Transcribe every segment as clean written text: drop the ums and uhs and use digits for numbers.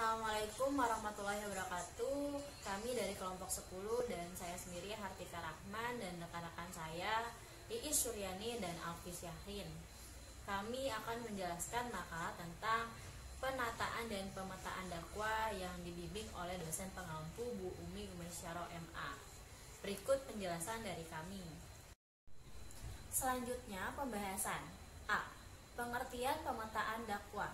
Assalamualaikum warahmatullahi wabarakatuh. Kami dari kelompok 10 dan saya sendiri Hartika Rahman dan rekan-rekan saya Iis Suryani dan Alfis Yahrin. Kami akan menjelaskan makalah tentang penataan dan pemetaan dakwah yang dibimbing oleh dosen pengampu Bu Umi Umaisyaro MA. Berikut penjelasan dari kami. Selanjutnya pembahasan. A. Pengertian pemetaan dakwah.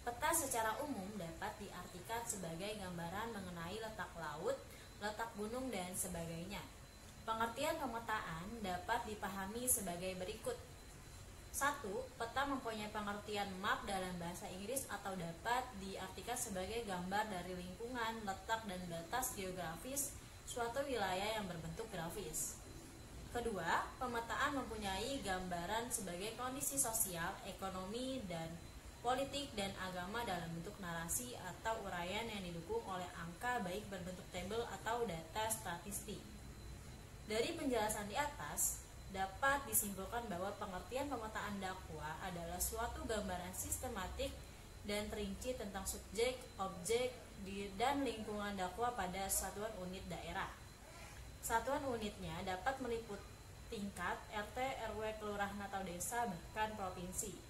Peta secara umum dapat diartikan sebagai gambaran mengenai letak laut, letak gunung, dan sebagainya. Pengertian pemetaan dapat dipahami sebagai berikut. 1. Peta mempunyai pengertian map dalam bahasa Inggris atau dapat diartikan sebagai gambar dari lingkungan, letak, dan batas geografis suatu wilayah yang berbentuk grafis. Kedua, pemetaan mempunyai gambaran sebagai kondisi sosial, ekonomi, dan politik dan agama dalam bentuk narasi atau uraian yang didukung oleh angka baik berbentuk tabel atau data statistik. Dari penjelasan di atas, dapat disimpulkan bahwa pengertian pemetaan dakwah adalah suatu gambaran sistematik dan terinci tentang subjek, objek, dan lingkungan dakwah pada satuan unit daerah. Satuan unitnya dapat meliputi tingkat RT, RW, kelurahan atau desa, bahkan provinsi.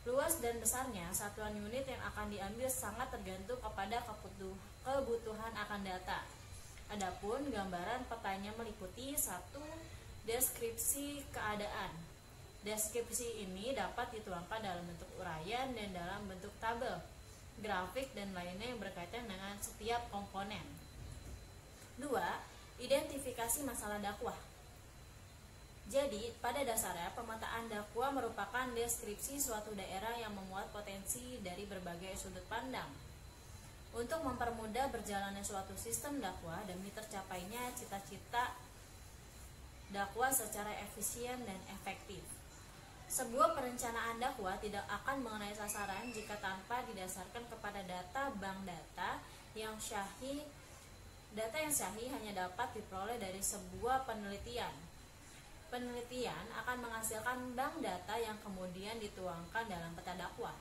Luas dan besarnya satuan unit yang akan diambil sangat tergantung kepada kebutuhan akan data. Adapun gambaran petanya meliputi 1. Deskripsi keadaan. Deskripsi ini dapat dituangkan dalam bentuk uraian dan dalam bentuk tabel, grafik, dan lainnya yang berkaitan dengan setiap komponen. 2. Identifikasi masalah dakwah. Jadi, pada dasarnya pemetaan dakwah merupakan deskripsi suatu daerah yang memuat potensi dari berbagai sudut pandang. Untuk mempermudah berjalannya suatu sistem dakwah demi tercapainya cita-cita dakwah secara efisien dan efektif. Sebuah perencanaan dakwah tidak akan mengenai sasaran jika tanpa didasarkan kepada data bank data yang syahih. Data yang syahih hanya dapat diperoleh dari sebuah penelitian. Penelitian akan menghasilkan bank data yang kemudian dituangkan dalam peta dakwah.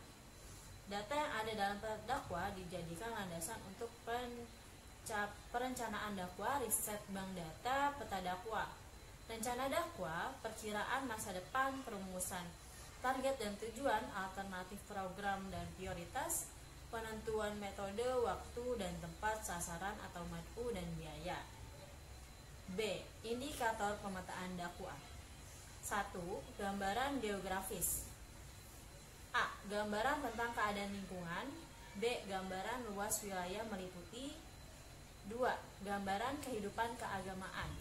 Data yang ada dalam peta dakwah dijadikan landasan untuk perencanaan dakwah, riset bank data, peta dakwah. Rencana dakwah, perkiraan masa depan, perumusan target dan tujuan, alternatif program dan prioritas, penentuan metode, waktu, dan tempat sasaran atau mad'u dan biaya. B. Indikator pemetaan dakwah. 1. Gambaran geografis. A. Gambaran tentang keadaan lingkungan. B. Gambaran luas wilayah meliputi. 2. Gambaran kehidupan keagamaan.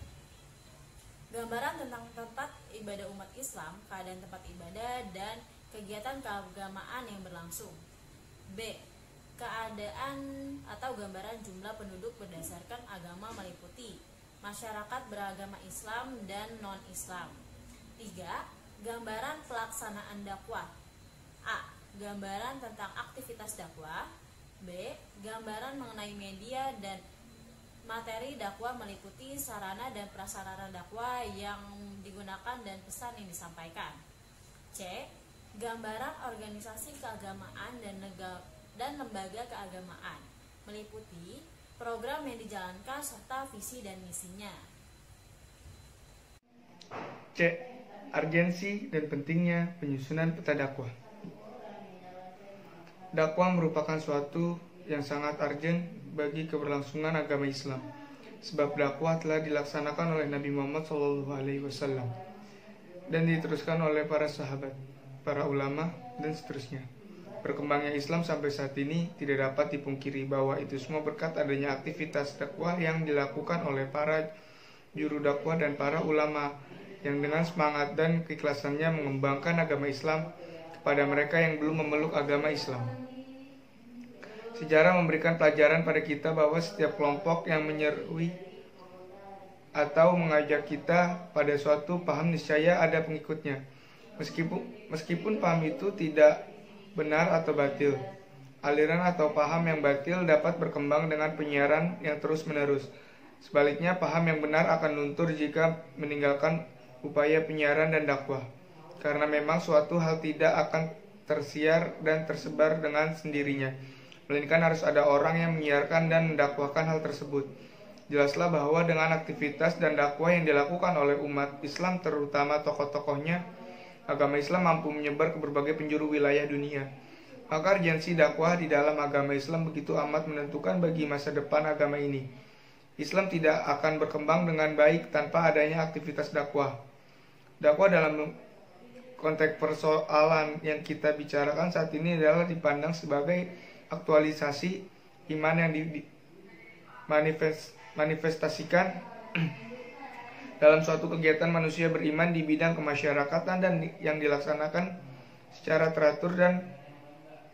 Gambaran tentang tempat ibadah umat Islam, keadaan tempat ibadah, dan kegiatan keagamaan yang berlangsung. B. Keadaan atau gambaran jumlah penduduk berdasarkan agama meliputi masyarakat beragama Islam dan non-Islam. 3. Gambaran pelaksanaan dakwah. A. Gambaran tentang aktivitas dakwah. B. Gambaran mengenai media dan materi dakwah meliputi sarana dan prasarana dakwah yang digunakan dan pesan yang disampaikan. C. Gambaran organisasi keagamaan dan lembaga keagamaan meliputi program yang dijalankan serta visi dan misinya. C. Urgensi dan pentingnya penyusunan peta dakwah. Dakwah merupakan suatu yang sangat urgent bagi keberlangsungan agama Islam, sebab dakwah telah dilaksanakan oleh Nabi Muhammad SAW dan diteruskan oleh para sahabat, para ulama, dan seterusnya. Berkembangnya Islam sampai saat ini tidak dapat dipungkiri bahwa itu semua berkat adanya aktivitas dakwah yang dilakukan oleh para juru dakwah dan para ulama yang dengan semangat dan keikhlasannya mengembangkan agama Islam kepada mereka yang belum memeluk agama Islam. Sejarah memberikan pelajaran pada kita bahwa setiap kelompok yang menyeru atau mengajak kita pada suatu paham niscaya ada pengikutnya. Meskipun paham itu tidak benar atau batil. Aliran atau paham yang batil dapat berkembang dengan penyiaran yang terus-menerus. Sebaliknya, paham yang benar akan luntur jika meninggalkan upaya penyiaran dan dakwah. Karena memang suatu hal tidak akan tersiar dan tersebar dengan sendirinya. melainkan harus ada orang yang menyiarkan dan mendakwahkan hal tersebut. Jelaslah bahwa dengan aktivitas dan dakwah yang dilakukan oleh umat Islam, terutama tokoh-tokohnya, agama Islam mampu menyebar ke berbagai penjuru wilayah dunia. Maka urgensi dakwah di dalam agama Islam begitu amat menentukan bagi masa depan agama ini. Islam tidak akan berkembang dengan baik tanpa adanya aktivitas dakwah. Dakwah dalam konteks persoalan yang kita bicarakan saat ini adalah dipandang sebagai aktualisasi iman yang manifestasikan dalam suatu kegiatan manusia beriman di bidang kemasyarakatan dan yang dilaksanakan secara teratur dan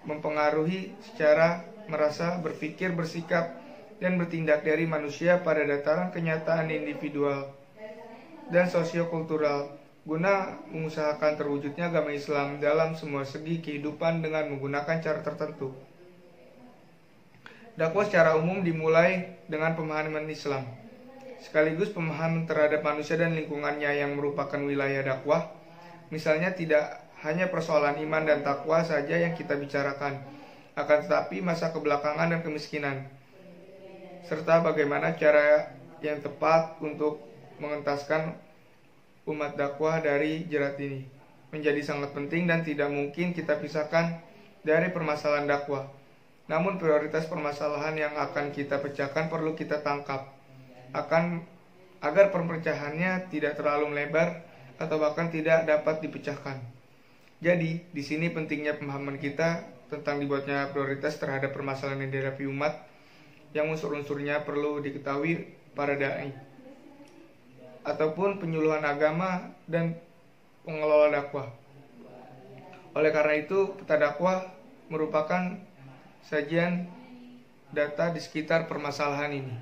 mempengaruhi secara merasa, berpikir, bersikap, dan bertindak dari manusia pada dataran kenyataan individual dan sosiokultural guna mengusahakan terwujudnya agama Islam dalam semua segi kehidupan dengan menggunakan cara tertentu. Dakwah secara umum dimulai dengan pemahaman Islam, sekaligus pemahaman terhadap manusia dan lingkungannya yang merupakan wilayah dakwah. Misalnya tidak hanya persoalan iman dan takwa saja yang kita bicarakan, akan tetapi masa kebelakangan dan kemiskinan, serta bagaimana cara yang tepat untuk mengentaskan umat dakwah dari jerat ini menjadi sangat penting dan tidak mungkin kita pisahkan dari permasalahan dakwah. Namun prioritas permasalahan yang akan kita pecahkan perlu kita tangkap agar perpecahannya tidak terlalu melebar atau bahkan tidak dapat dipecahkan. Jadi, di sini pentingnya pemahaman kita tentang dibuatnya prioritas terhadap permasalahan yang dihadapi umat yang unsur-unsurnya perlu diketahui para dai ataupun penyuluhan agama dan pengelola dakwah. Oleh karena itu, peta dakwah merupakan sajian data di sekitar permasalahan ini.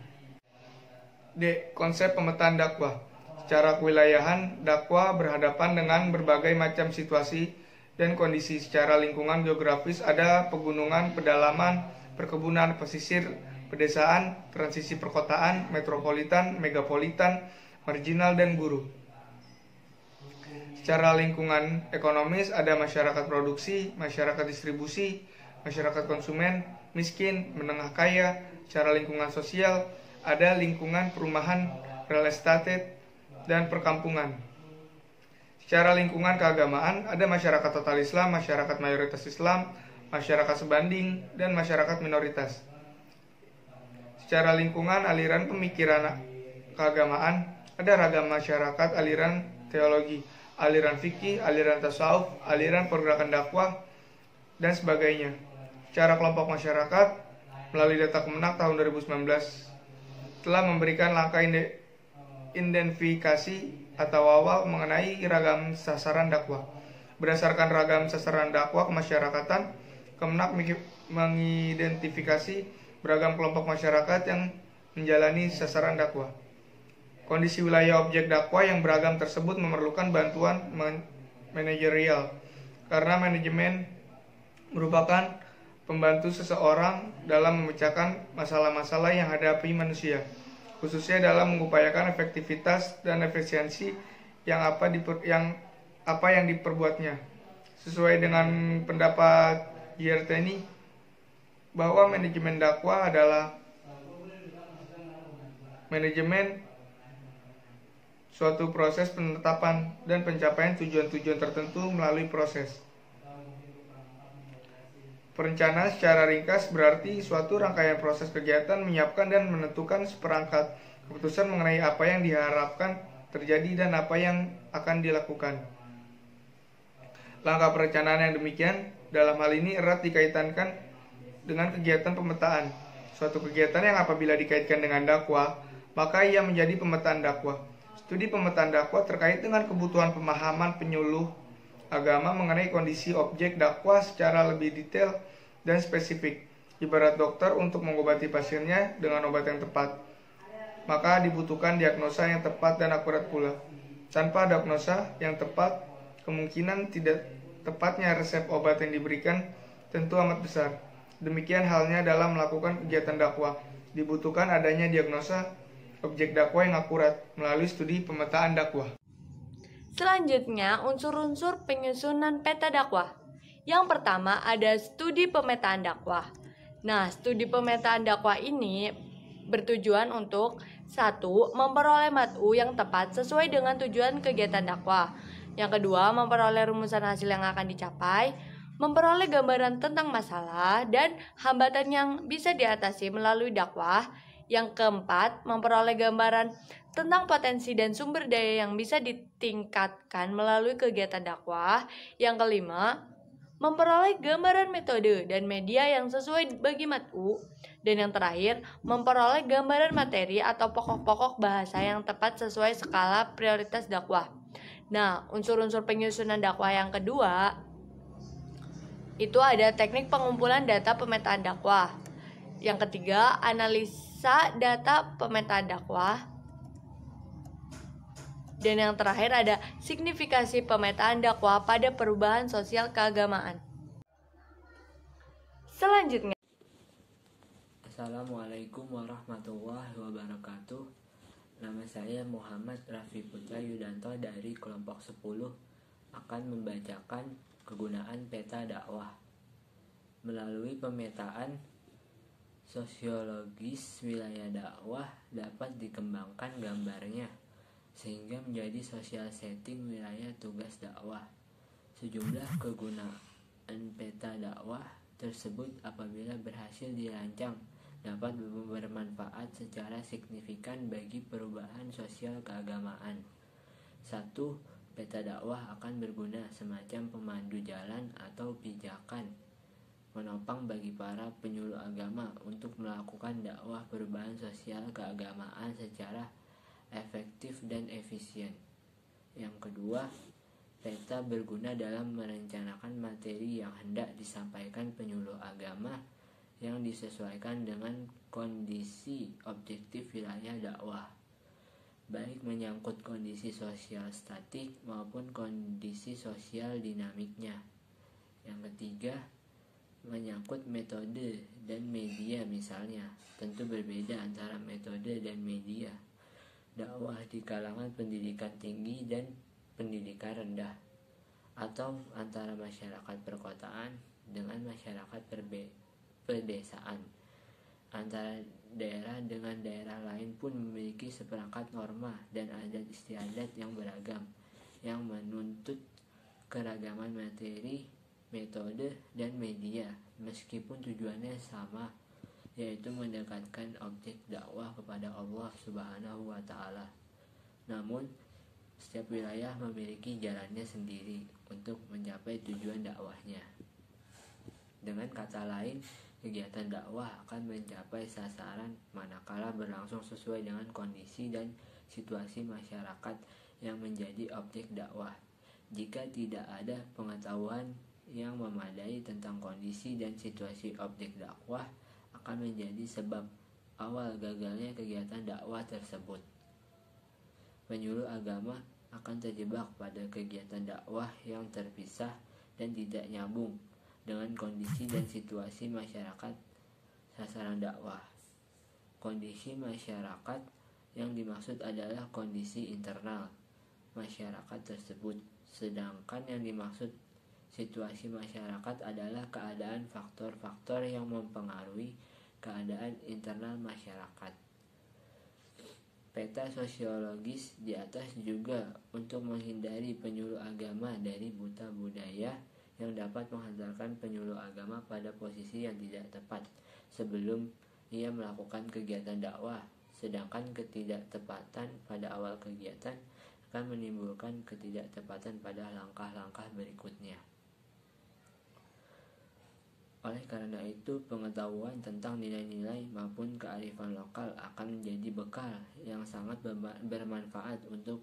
D. Konsep pemetaan dakwah. Secara kewilayahan, dakwah berhadapan dengan berbagai macam situasi dan kondisi. Secara lingkungan geografis ada pegunungan, pedalaman, perkebunan, pesisir, pedesaan, transisi perkotaan, metropolitan, megapolitan, marginal, dan guru. Secara lingkungan ekonomis ada masyarakat produksi, masyarakat distribusi, masyarakat konsumen, miskin, menengah kaya. Secara lingkungan sosial ada lingkungan perumahan, real estate, dan perkampungan. Secara lingkungan keagamaan ada masyarakat total Islam, masyarakat mayoritas Islam, masyarakat sebanding, dan masyarakat minoritas. Secara lingkungan aliran pemikiran keagamaan ada ragam masyarakat, aliran teologi, aliran fikih, aliran tasawuf, aliran pergerakan dakwah, dan sebagainya. Secara kelompok masyarakat, melalui data Kemenak tahun 2019 telah memberikan langkah identifikasi atau awal mengenai ragam sasaran dakwah. Berdasarkan ragam sasaran dakwah kemasyarakatan, Kemenak mengidentifikasi beragam kelompok masyarakat yang menjalani sasaran dakwah. Kondisi wilayah objek dakwah yang beragam tersebut memerlukan bantuan manajerial, karena manajemen merupakan pembantu seseorang dalam memecahkan masalah-masalah yang hadapi manusia, khususnya dalam mengupayakan efektivitas dan efisiensi yang apa yang diperbuatnya. Sesuai dengan pendapat Yerteni, bahwa manajemen dakwah adalah manajemen suatu proses penetapan dan pencapaian tujuan-tujuan tertentu melalui proses. Perencanaan secara ringkas berarti suatu rangkaian proses kegiatan menyiapkan dan menentukan seperangkat keputusan mengenai apa yang diharapkan terjadi dan apa yang akan dilakukan. Langkah perencanaan yang demikian dalam hal ini erat dikaitankan dengan kegiatan pemetaan. Suatu kegiatan yang apabila dikaitkan dengan dakwah, maka ia menjadi pemetaan dakwah. Studi pemetaan dakwah terkait dengan kebutuhan pemahaman penyuluh agama mengenai kondisi objek dakwah secara lebih detail dan spesifik. Ibarat dokter untuk mengobati pasiennya dengan obat yang tepat, maka dibutuhkan diagnosa yang tepat dan akurat pula. Tanpa diagnosa yang tepat, kemungkinan tidak tepatnya resep obat yang diberikan tentu amat besar. Demikian halnya dalam melakukan kegiatan dakwah, dibutuhkan adanya diagnosa objek dakwah yang akurat melalui studi pemetaan dakwah. Selanjutnya, unsur-unsur penyusunan peta dakwah. Yang pertama ada studi pemetaan dakwah. Nah, studi pemetaan dakwah ini bertujuan untuk 1. Memperoleh mat'u yang tepat sesuai dengan tujuan kegiatan dakwah. Yang kedua, memperoleh rumusan hasil yang akan dicapai, memperoleh gambaran tentang masalah dan hambatan yang bisa diatasi melalui dakwah. Yang keempat, memperoleh gambaran tentang potensi dan sumber daya yang bisa ditingkatkan melalui kegiatan dakwah. Yang kelima, memperoleh gambaran metode dan media yang sesuai bagi mat'u. Dan yang terakhir, memperoleh gambaran materi atau pokok-pokok bahasa yang tepat sesuai skala prioritas dakwah. Nah, unsur-unsur penyusunan dakwah yang kedua itu ada teknik pengumpulan data pemetaan dakwah. Yang ketiga, analisa data pemetaan dakwah. Dan yang terakhir ada signifikasi pemetaan dakwah pada perubahan sosial keagamaan. Selanjutnya, Assalamualaikum warahmatullahi wabarakatuh. Nama saya Muhammad Raffi Putra Yudanto dari kelompok 10 akan membacakan kegunaan peta dakwah. Melalui pemetaan sosiologis wilayah dakwah dapat dikembangkan gambarnya sehingga menjadi social setting wilayah tugas dakwah. Sejumlah kegunaan peta dakwah tersebut apabila berhasil dirancang dapat bermanfaat secara signifikan bagi perubahan sosial keagamaan. 1. Peta dakwah akan berguna semacam pemandu jalan atau pijakan menopang bagi para penyuluh agama untuk melakukan dakwah perubahan sosial keagamaan secara efektif dan efisien. Yang kedua, peta berguna dalam merencanakan materi yang hendak disampaikan penyuluh agama yang disesuaikan dengan kondisi objektif wilayah dakwah, baik menyangkut kondisi sosial statik maupun kondisi sosial dinamiknya. Yang ketiga, menyangkut metode dan media misalnya. Tentu berbeda antara metode dan media dakwah di kalangan pendidikan tinggi dan pendidikan rendah, atau antara masyarakat perkotaan dengan masyarakat pedesaan. Antara daerah dengan daerah lain pun memiliki seperangkat norma dan adat istiadat yang beragam, yang menuntut keragaman materi, metode, dan media, meskipun tujuannya sama, yaitu mendekatkan objek dakwah kepada Allah Subhanahu wa Ta'ala. Namun, setiap wilayah memiliki jalannya sendiri untuk mencapai tujuan dakwahnya. Dengan kata lain, kegiatan dakwah akan mencapai sasaran manakala berlangsung sesuai dengan kondisi dan situasi masyarakat yang menjadi objek dakwah. Jika tidak ada pengetahuan yang memadai tentang kondisi dan situasi objek dakwah, akan menjadi sebab awal gagalnya kegiatan dakwah tersebut. Penyuluh agama akan terjebak pada kegiatan dakwah yang terpisah dan tidak nyambung dengan kondisi dan situasi masyarakat sasaran dakwah. Kondisi masyarakat yang dimaksud adalah kondisi internal masyarakat tersebut, sedangkan yang dimaksud situasi masyarakat adalah keadaan faktor-faktor yang mempengaruhi keadaan internal masyarakat. Peta sosiologis di atas juga untuk menghindari penyuluh agama dari buta budaya yang dapat menghantarkan penyuluh agama pada posisi yang tidak tepat sebelum ia melakukan kegiatan dakwah, sedangkan ketidaktepatan pada awal kegiatan akan menimbulkan ketidaktepatan pada langkah-langkah berikutnya. Oleh karena itu, pengetahuan tentang nilai-nilai maupun kearifan lokal akan menjadi bekal yang sangat bermanfaat untuk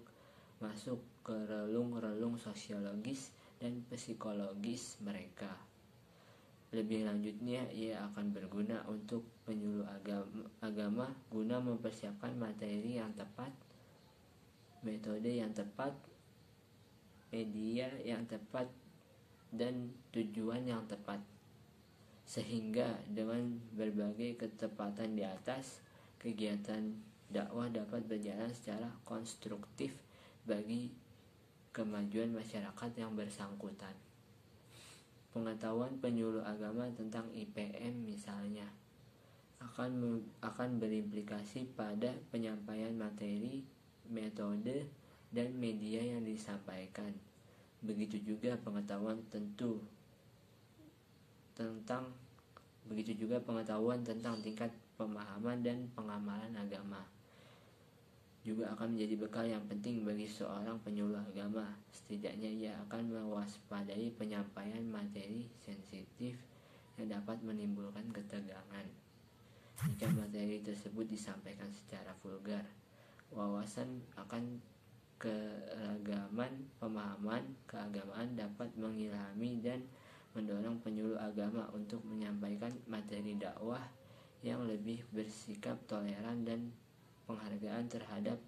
masuk ke relung-relung sosiologis dan psikologis mereka. Lebih lanjutnya, ia akan berguna untuk penyuluh agama guna mempersiapkan materi yang tepat, metode yang tepat, media yang tepat, dan tujuan yang tepat. Sehingga dengan berbagai ketepatan di atas, kegiatan dakwah dapat berjalan secara konstruktif bagi kemajuan masyarakat yang bersangkutan. Pengetahuan penyuluh agama tentang IPM misalnya akan berimplikasi pada penyampaian materi, metode, dan media yang disampaikan. Begitu juga pengetahuan tentang tingkat pemahaman dan pengamalan agama juga akan menjadi bekal yang penting bagi seorang penyuluh agama. Setidaknya ia akan mewaspadai penyampaian materi sensitif yang dapat menimbulkan ketegangan. Jika materi tersebut disampaikan secara vulgar, wawasan akan keragaman pemahaman keagamaan dapat mengilhami dan mendorong penyuluh agama untuk menyampaikan materi dakwah yang lebih bersikap toleran dan penghargaan terhadap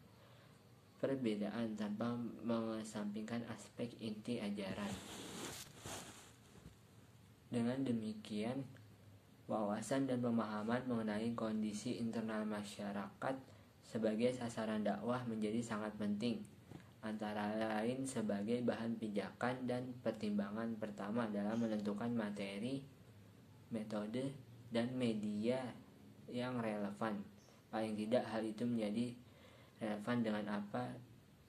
perbedaan tanpa mengesampingkan aspek inti ajaran. Dengan demikian, wawasan dan pemahaman mengenai kondisi internal masyarakat sebagai sasaran dakwah menjadi sangat penting, antara lain sebagai bahan pijakan dan pertimbangan pertama dalam menentukan materi, metode, dan media yang relevan. Paling tidak hal itu menjadi relevan dengan apa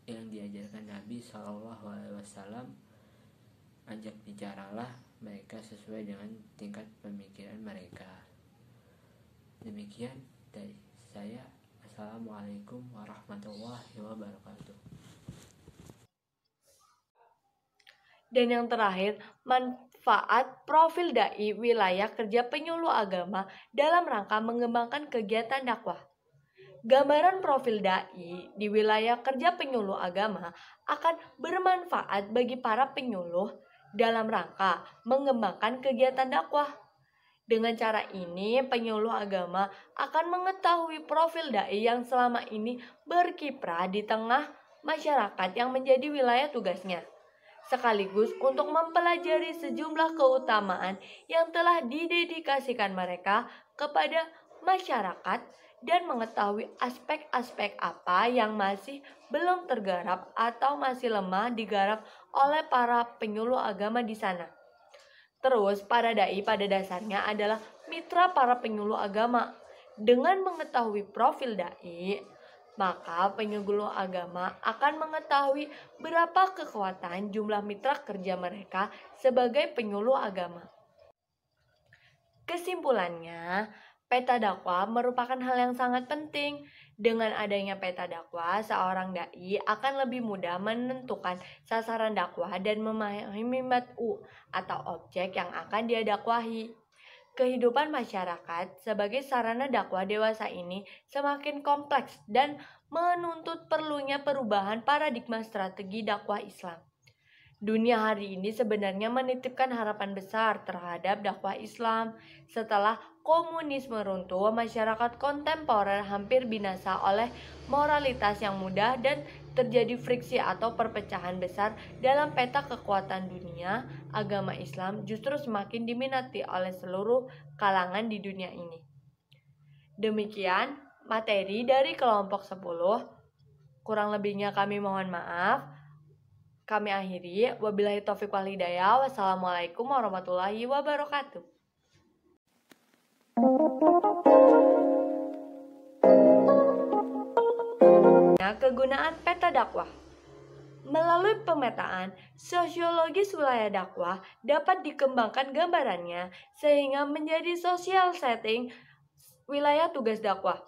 yang diajarkan Nabi SAW. Ajak bicaralah mereka sesuai dengan tingkat pemikiran mereka. Demikian dari saya. Assalamualaikum warahmatullahi wabarakatuh. Dan yang terakhir, manfaat profil dai wilayah kerja penyuluh agama dalam rangka mengembangkan kegiatan dakwah. Gambaran profil dai di wilayah kerja penyuluh agama akan bermanfaat bagi para penyuluh dalam rangka mengembangkan kegiatan dakwah. Dengan cara ini, penyuluh agama akan mengetahui profil dai yang selama ini berkiprah di tengah masyarakat yang menjadi wilayah tugasnya, sekaligus untuk mempelajari sejumlah keutamaan yang telah didedikasikan mereka kepada masyarakat dan mengetahui aspek-aspek apa yang masih belum tergarap atau masih lemah digarap oleh para penyuluh agama di sana. Terus, para dai pada dasarnya adalah mitra para penyuluh agama. Dengan mengetahui profil dai, maka penyuluh agama akan mengetahui berapa kekuatan jumlah mitra kerja mereka sebagai penyuluh agama. Kesimpulannya, peta dakwah merupakan hal yang sangat penting. Dengan adanya peta dakwah, seorang dai akan lebih mudah menentukan sasaran dakwah dan memahami mat'u atau objek yang akan dia dakwahi. Kehidupan masyarakat sebagai sarana dakwah dewasa ini semakin kompleks dan menuntut perlunya perubahan paradigma strategi dakwah Islam. Dunia hari ini sebenarnya menitipkan harapan besar terhadap dakwah Islam. Setelah komunisme runtuh, masyarakat kontemporer hampir binasa oleh moralitas yang mudah dan terjadi friksi atau perpecahan besar dalam peta kekuatan dunia. Agama Islam justru semakin diminati oleh seluruh kalangan di dunia ini. Demikian materi dari kelompok 10. Kurang lebihnya kami mohon maaf. Kami akhiri, wabillahi taufiq wal hidayah. Wassalamualaikum warahmatullahi wabarakatuh. Kegunaan peta dakwah. Melalui pemetaan, sosiologis wilayah dakwah dapat dikembangkan gambarannya sehingga menjadi social setting wilayah tugas dakwah.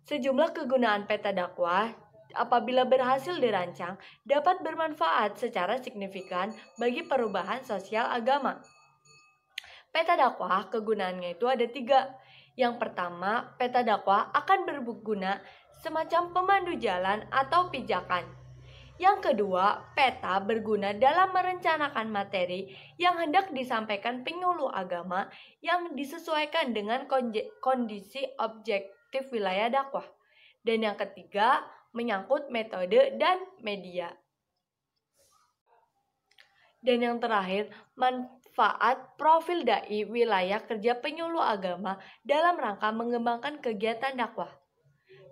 Sejumlah kegunaan peta dakwah apabila berhasil dirancang dapat bermanfaat secara signifikan bagi perubahan sosial agama. Peta dakwah kegunaannya itu ada 3. Yang pertama, peta dakwah akan berguna semacam pemandu jalan atau pijakan. Yang kedua, peta berguna dalam merencanakan materi yang hendak disampaikan penyuluh agama yang disesuaikan dengan kondisi objektif wilayah dakwah. Dan yang ketiga, menyangkut metode dan media. Dan yang terakhir, manfaat profil dai wilayah kerja penyuluh agama dalam rangka mengembangkan kegiatan dakwah.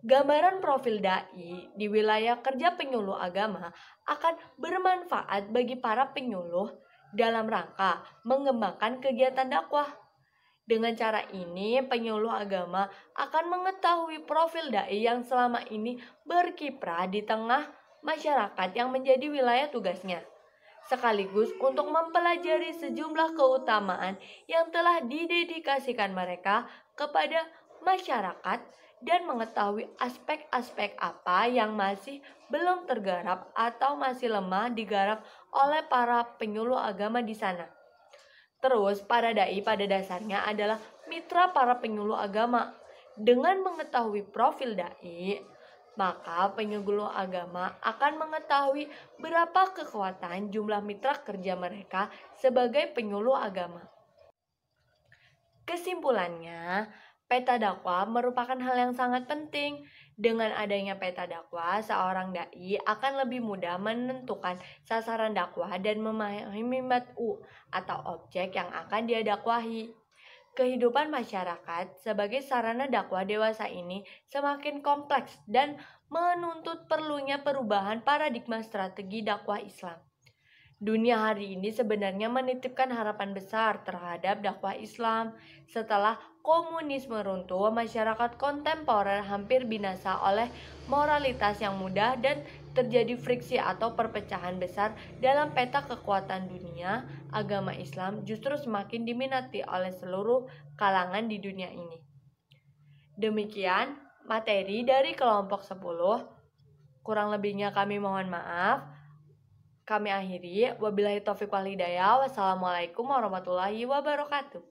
Gambaran profil dai di wilayah kerja penyuluh agama akan bermanfaat bagi para penyuluh dalam rangka mengembangkan kegiatan dakwah. Dengan cara ini, penyuluh agama akan mengetahui profil dai yang selama ini berkiprah di tengah masyarakat yang menjadi wilayah tugasnya, sekaligus untuk mempelajari sejumlah keutamaan yang telah didedikasikan mereka kepada masyarakat dan mengetahui aspek-aspek apa yang masih belum tergarap atau masih lemah digarap oleh para penyuluh agama di sana. Terus, para dai pada dasarnya adalah mitra para penyuluh agama. Dengan mengetahui profil dai, maka penyuluh agama akan mengetahui berapa kekuatan jumlah mitra kerja mereka sebagai penyuluh agama. Kesimpulannya, peta dakwah merupakan hal yang sangat penting. Dengan adanya peta dakwah, seorang dai akan lebih mudah menentukan sasaran dakwah dan memahami mat'u atau objek yang akan dia dakwahi. Kehidupan masyarakat sebagai sarana dakwah dewasa ini semakin kompleks dan menuntut perlunya perubahan paradigma strategi dakwah Islam. Dunia hari ini sebenarnya menitipkan harapan besar terhadap dakwah Islam. Setelah komunisme runtuh, masyarakat kontemporer hampir binasa oleh moralitas yang mudah dan terjadi friksi atau perpecahan besar dalam peta kekuatan dunia. Agama Islam justru semakin diminati oleh seluruh kalangan di dunia ini. Demikian materi dari kelompok 10. Kurang lebihnya kami mohon maaf. Kami akhiri, wabillahi taufiq wal hidayah. Wassalamualaikum warahmatullahi wabarakatuh.